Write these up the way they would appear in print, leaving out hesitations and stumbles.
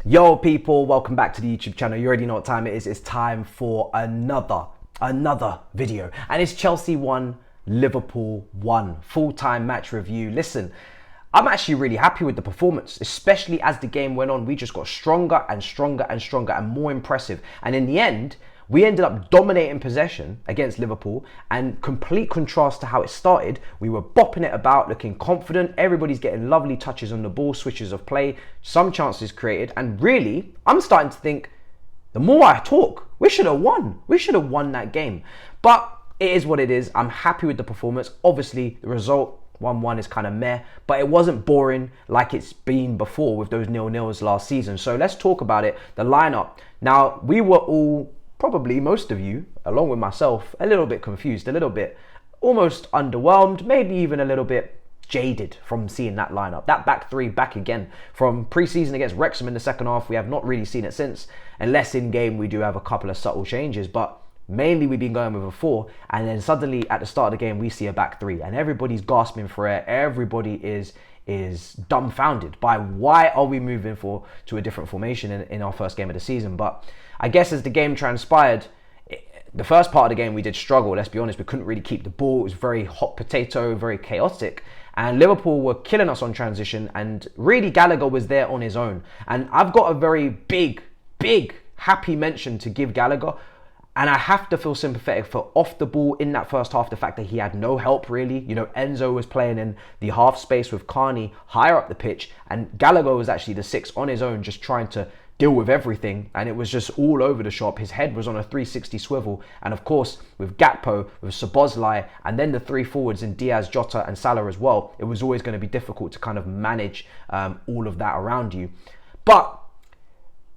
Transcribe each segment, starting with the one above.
Yo people, welcome back to the YouTube channel. You already know what time it is. It's time for another video. And it's Chelsea 1, Liverpool 1. Full-time match review. Listen, I'm actually really happy with the performance, especially as the game went on. We just got stronger and stronger and stronger and more impressive. And in the end, we ended up dominating possession against Liverpool, and complete contrast to how it started. We were bopping it about, looking confident. Everybody's getting lovely touches on the ball, switches of play, some chances created. And really, I'm starting to think, the more I talk, we should have won. We should have won that game. But it is what it is. I'm happy with the performance. Obviously, the result 1-1 is kind of meh, but it wasn't boring like it's been before with those 0-0s last season. So let's talk about it. The lineup. Now, we were all, probably most of you, along with myself, a little bit confused, a little bit almost underwhelmed, maybe even a little bit jaded from seeing that lineup. That back three back again from pre-season against Wrexham in the second half. We have not really seen it since, unless in game we do have a couple of subtle changes, but mainly we've been going with a 4, and then suddenly at the start of the game we see a back 3 and everybody's gasping for air. Everybody is dumbfounded by why are we moving to a different formation in our first game of the season. But I guess as the game transpired, the first part of the game we did struggle, let's be honest. We couldn't really keep the ball. It was very hot potato, very chaotic, and Liverpool were killing us on transition, and really Gallagher was there on his own. And I've got a very big happy mention to give Gallagher. And I have to feel sympathetic for off the ball in that first half, the fact that he had no help really. You know, Enzo was playing in the half space with Carney higher up the pitch, and Gallagher was actually the 6 on his own, just trying to deal with everything, and it was just all over the shop. His head was on a 360 swivel, and of course with Gakpo, with Szoboszlai, and then the 3 forwards in Diaz, Jota and Salah as well, it was always going to be difficult to kind of manage all of that around you. But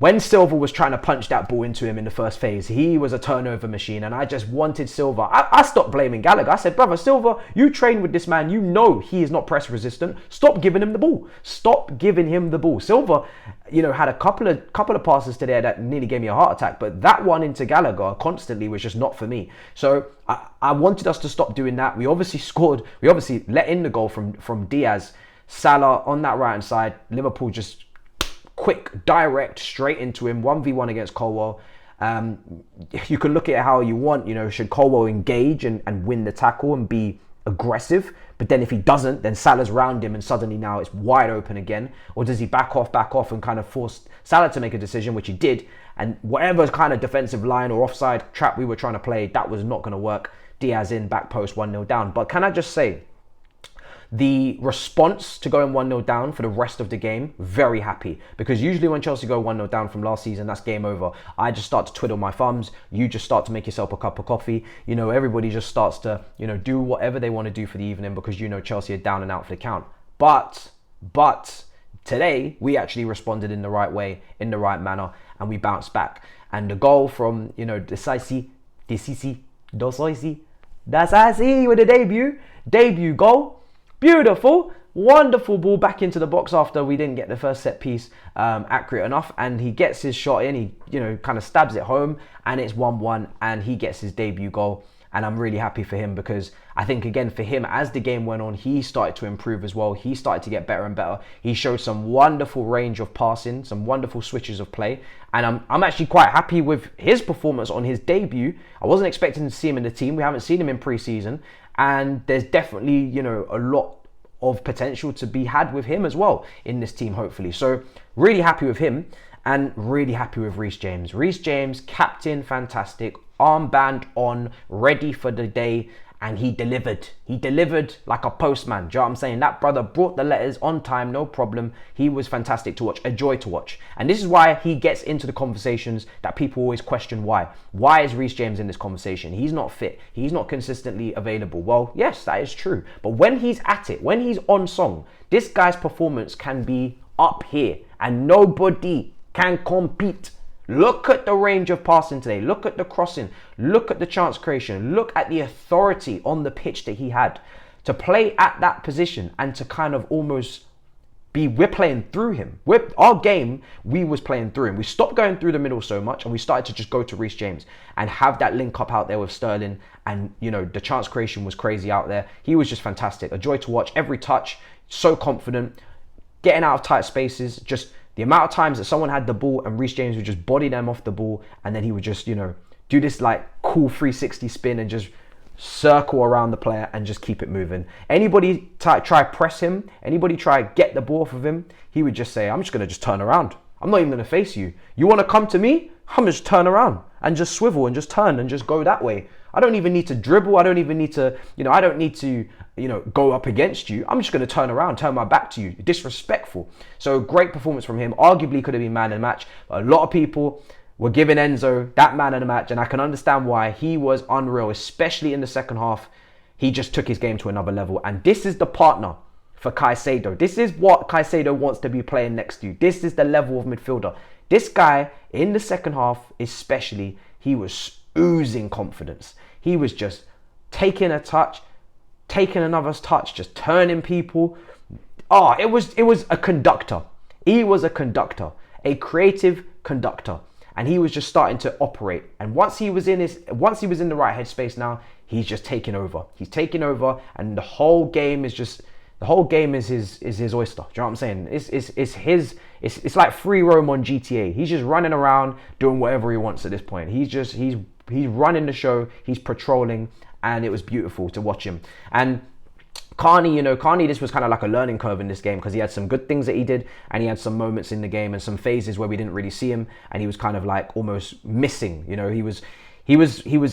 when Silva was trying to punch that ball into him in the first phase, he was a turnover machine, and I just wanted Silva. I stopped blaming Gallagher. I said, brother, Silva, you train with this man. You know he is not press resistant. Stop giving him the ball. Stop giving him the ball. Silva, you know, had a couple of passes today that nearly gave me a heart attack, but that one into Gallagher constantly was just not for me. So I wanted us to stop doing that. We obviously scored. We obviously let in the goal from Diaz. Salah on that right hand side. Liverpool just quick, direct, straight into him, 1v1 against Colwell. You can look at it how you want, you know, should Colwell engage and win the tackle and be aggressive? But then if he doesn't, then Salah's round him and suddenly now it's wide open again. Or does he back off and kind of force Salah to make a decision, which he did, and whatever kind of defensive line or offside trap we were trying to play, that was not going to work. Diaz in, back post, 1-0 down. But can I just say, the response to going 1-0 down for the rest of the game, very happy. Because usually when Chelsea go 1-0 down from last season, that's game over. I just start to twiddle my thumbs. You just start to make yourself a cup of coffee. You know, everybody just starts to, you know, do whatever they want to do for the evening because you know Chelsea are down and out for the count. But today, we actually responded in the right way, in the right manner, and we bounced back. And the goal from, you know, Decisive with the debut goal. Beautiful, wonderful ball back into the box after we didn't get the first set piece accurate enough, and he gets his shot in. He, you know, kind of stabs it home, and it's 1-1, and he gets his debut goal. And I'm really happy for him because I think, again, for him, as the game went on, he started to improve as well. He started to get better and better. He showed some wonderful range of passing, some wonderful switches of play. And I'm actually quite happy with his performance on his debut. I wasn't expecting to see him in the team. We haven't seen him in pre-season. And there's definitely, you know, a lot of potential to be had with him as well in this team, hopefully. So really happy with him, and really happy with Reece James. Reece James, captain, fantastic, armband on, ready for the day, and he delivered. He delivered like a postman. Do you know what I'm saying? That brother brought the letters on time, no problem. He was fantastic to watch, a joy to watch. And this is why he gets into the conversations that people always question why. Why is Reece James in this conversation? He's not fit. He's not consistently available. Well, yes, that is true. But when he's at it, when he's on song, this guy's performance can be up here, and nobody can compete. Look at the range of passing today. Look at the crossing. Look at the chance creation. Look at the authority on the pitch that he had to play at that position and to kind of almost we're playing through him. Our game, we was playing through him. We stopped going through the middle so much and we started to just go to Reece James and have that link up out there with Sterling. And, you know, the chance creation was crazy out there. He was just fantastic. A joy to watch. Every touch, so confident, getting out of tight spaces, just The amount of times that someone had the ball and Reece James would just body them off the ball, and then he would just, you know, do this like cool 360 spin and just circle around the player and just keep it moving. Anybody try press him, anybody try get the ball off of him, he would just say, I'm just going to just turn around. I'm not even going to face you. You want to come to me? I'm just turn around and just swivel and just turn and just go that way. I don't even need to dribble. I don't even need to, you know, I don't need to, you know, go up against you. I'm just going to turn around, turn my back to you. Disrespectful. So great performance from him. Arguably could have been man of the match. But a lot of people were giving Enzo that man of the match, and I can understand why. He was unreal, especially in the second half. He just took his game to another level. And this is the partner for Caicedo. This is what Caicedo wants to be playing next to you. This is the level of midfielder. This guy, in the second half especially, he was oozing confidence. He was just taking a touch, taking another touch, just turning people. Oh, it was a conductor. He was a conductor, a creative conductor. And he was just starting to operate. And once he was in the right headspace now, he's just taking over. He's taking over, and the whole game is his oyster. Do you know what I'm saying? It's like free roam on GTA. He's just running around doing whatever he wants at this point. He's running the show. He's patrolling, and it was beautiful to watch him. And Carney, this was kind of like a learning curve in this game, because he had some good things that he did, and he had some moments in the game and some phases where we didn't really see him, and he was kind of like almost missing. You know, he was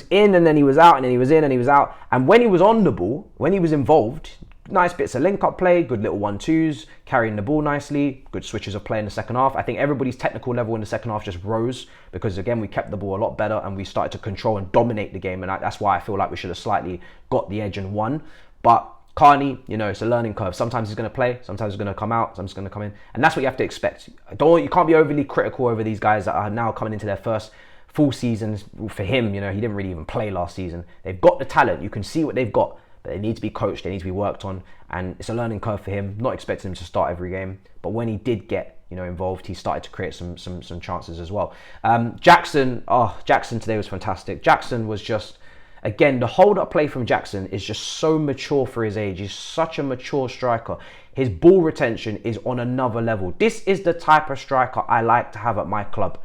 in and then he was out, and then he was in and he was out. And when he was on the ball, when he was involved, nice bits of link-up play, good little 1-2s, carrying the ball nicely, good switches of play in the second half. I think everybody's technical level in the second half just rose, because again, we kept the ball a lot better and we started to control and dominate the game, and that's why I feel like we should have slightly got the edge and won. But Carney, you know, it's a learning curve. Sometimes he's going to play, sometimes he's going to come out, sometimes he's going to come in. And that's what you have to expect. You can't be overly critical over these guys that are now coming into their first full seasons. For him, you know, he didn't really even play last season. They've got the talent. You can see what they've got, but they need to be coached. They need to be worked on. And it's a learning curve for him. Not expecting him to start every game. But when he did get, you know, involved, he started to create some chances as well. Jackson today was fantastic. Jackson was just... Again, the hold-up play from Jackson is just so mature for his age. He's such a mature striker. His ball retention is on another level. This is the type of striker I like to have at my club.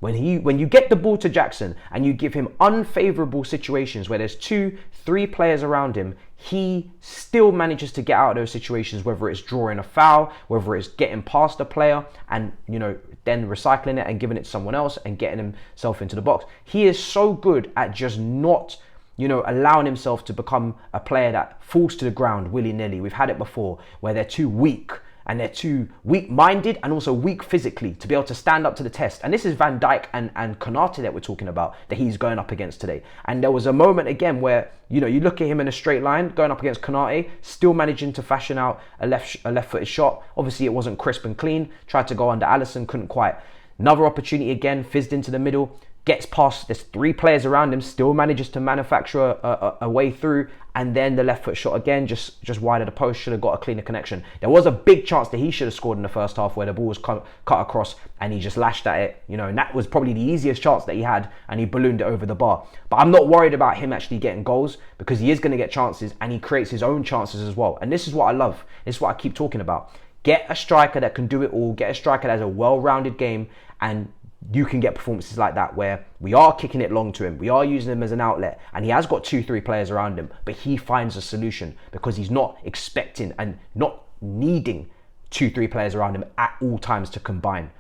When you get the ball to Jackson and you give him unfavourable situations where there's 2-3 players around him, he still manages to get out of those situations, whether it's drawing a foul, whether it's getting past a player and, you know, then recycling it and giving it to someone else and getting himself into the box. He is so good at just not, you know, allowing himself to become a player that falls to the ground willy-nilly. We've had it before where they're too weak, and they're too weak-minded and also weak physically to be able to stand up to the test. And this is Van Dijk and Konate that we're talking about, that he's going up against today. And there was a moment again where, you know, you look at him in a straight line going up against Konate, still managing to fashion out a left-footed shot. Obviously it wasn't crisp and clean. Tried to go under Alisson, couldn't quite. Another opportunity again, fizzed into the middle. Gets past, there's 3 players around him, still manages to manufacture a way through, and then the left foot shot again, just wide of the post, should have got a cleaner connection. There was a big chance that he should have scored in the first half where the ball was cut across and he just lashed at it, you know, and that was probably the easiest chance that he had, and he ballooned it over the bar. But I'm not worried about him actually getting goals, because he is going to get chances and he creates his own chances as well. And this is what I love. This is what I keep talking about. Get a striker that can do it all, get a striker that has a well-rounded game, and you can get performances like that where we are kicking it long to him, we are using him as an outlet, and he has got 2-3 players around him, but he finds a solution because he's not expecting and not needing 2-3 players around him at all times to combine.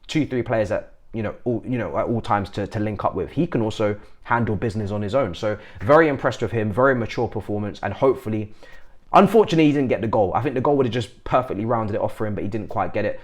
2-3 players at at all times to link up with. He can also handle business on his own. So very impressed with him, very mature performance, and hopefully, unfortunately, he didn't get the goal. I think the goal would have just perfectly rounded it off for him, but he didn't quite get it.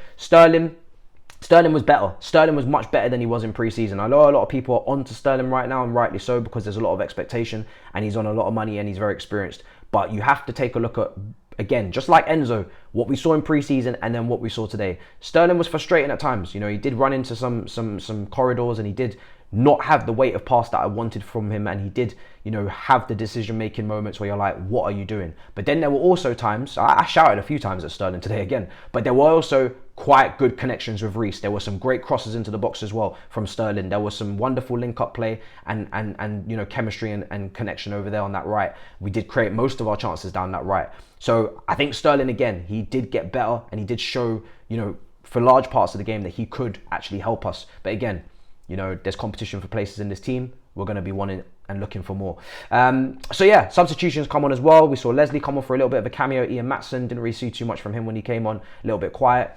Sterling was better. Sterling was much better than he was in pre-season. I know a lot of people are onto Sterling right now, and rightly so, because there's a lot of expectation and he's on a lot of money and he's very experienced. But you have to take a look at, again, just like Enzo, what we saw in pre-season and then what we saw today. Sterling was frustrating at times. You know, he did run into some corridors, and he did not have the weight of pass that I wanted from him, and he did, you know, have the decision-making moments where you're like, what are you doing? But then there were also times, I shouted a few times at Sterling today again, but there were also quite good connections with Reece. There were some great crosses into the box as well from Sterling. There was some wonderful link-up play and you know, chemistry and connection over there on that right. We did create most of our chances down that right. So I think Sterling, again, he did get better, and he did show, you know, for large parts of the game that he could actually help us. But again, you know, there's competition for places in this team. We're going to be wanting and looking for more. So yeah, substitutions come on as well. We saw Leslie come on for a little bit of a cameo. Ian Matson, didn't really see too much from him when he came on, a little bit quiet.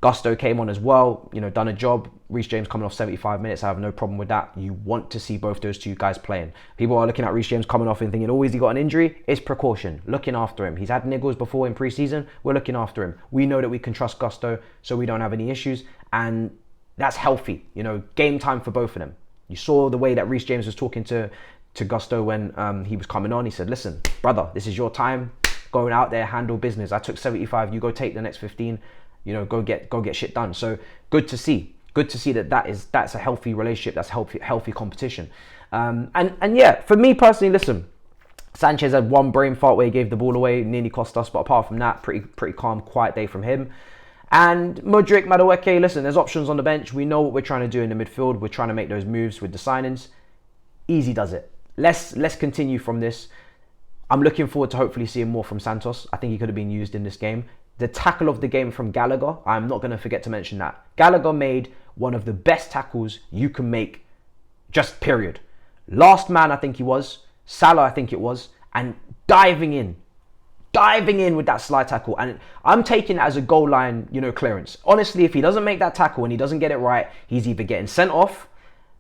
Gusto came on as well, you know, done a job. Reece James coming off 75 minutes, I have no problem with that. You want to see both those two guys playing. People are looking at Reece James coming off and thinking, oh, has he got an injury? It's precaution, looking after him. He's had niggles before in pre-season, we're looking after him. We know that we can trust Gusto, so we don't have any issues, and that's healthy, you know, game time for both of them. You saw the way that Reece James was talking to Gusto when he was coming on. He said, listen, brother, this is your time, going out there, handle business. I took 75, you go take the next 15. You know, go get shit done. So good to see that's a healthy relationship, that's healthy competition. And yeah, for me personally, listen, Sanchez had one brain fart where he gave the ball away, nearly cost us, but apart from that, pretty calm, quiet day from him. And Mudryk, Madueke, listen, there's options on the bench. We know what we're trying to do in the midfield. We're trying to make those moves with the signings. Easy does it. Let's continue from this. I'm looking forward to hopefully seeing more from Santos. I think he could have been used in this game. The tackle of the game from Gallagher, I'm not going to forget to mention that. Gallagher made one of the best tackles you can make, just period. Last man, I think he was. Salah, I think it was. And diving in with that slide tackle. And I'm taking that as a goal line, you know, clearance. Honestly, if he doesn't make that tackle and he doesn't get it right, he's either getting sent off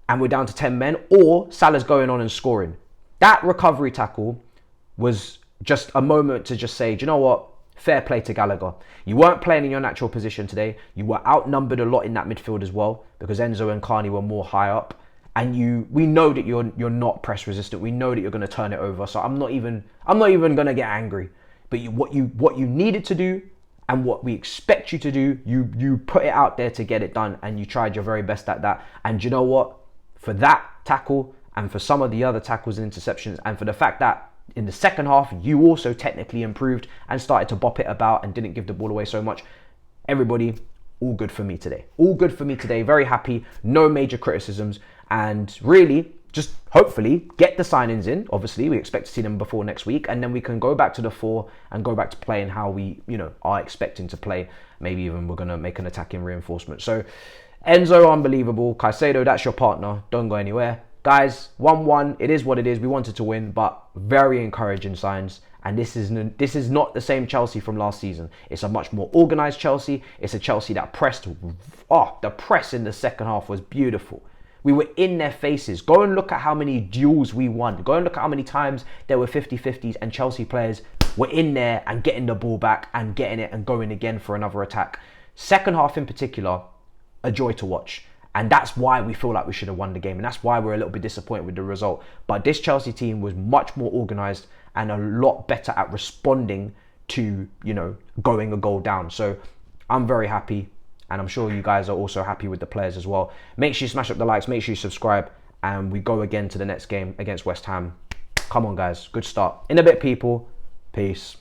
and we're down to 10 men, or Salah's going on and scoring. That recovery tackle was just a moment to just say, do you know what? Fair play to Gallagher. You weren't playing in your natural position today. You were outnumbered a lot in that midfield as well, because Enzo and Carney were more high up. And we know that you're not press resistant. We know that you're going to turn it over. So I'm not even going to get angry. But what you needed to do and what we expect you to do, you put it out there to get it done, and you tried your very best at that. And you know what? For that tackle and for some of the other tackles and interceptions, and for the fact that in the second half, you also technically improved and started to bop it about and didn't give the ball away so much. Everybody, all good for me today. All good for me today. Very happy. No major criticisms. And really, just hopefully get the signings in. Obviously, we expect to see them before next week. And then we can go back to the 4 and go back to playing how we, you know, are expecting to play. Maybe even we're going to make an attacking reinforcement. So, Enzo, unbelievable. Caicedo, that's your partner. Don't go anywhere. Guys, 1-1, it is what it is. We wanted to win, but very encouraging signs. And this is not the same Chelsea from last season. It's a much more organised Chelsea. It's a Chelsea that pressed. Oh, the press in the second half was beautiful. We were in their faces. Go and look at how many duels we won. Go and look at how many times there were 50-50s and Chelsea players were in there and getting the ball back and getting it and going again for another attack. Second half in particular, a joy to watch. And that's why we feel like we should have won the game. And that's why we're a little bit disappointed with the result. But this Chelsea team was much more organised and a lot better at responding to, you know, going a goal down. So I'm very happy. And I'm sure you guys are also happy with the players as well. Make sure you smash up the likes. Make sure you subscribe. And we go again to the next game against West Ham. Come on, guys. Good start. In a bit, people. Peace.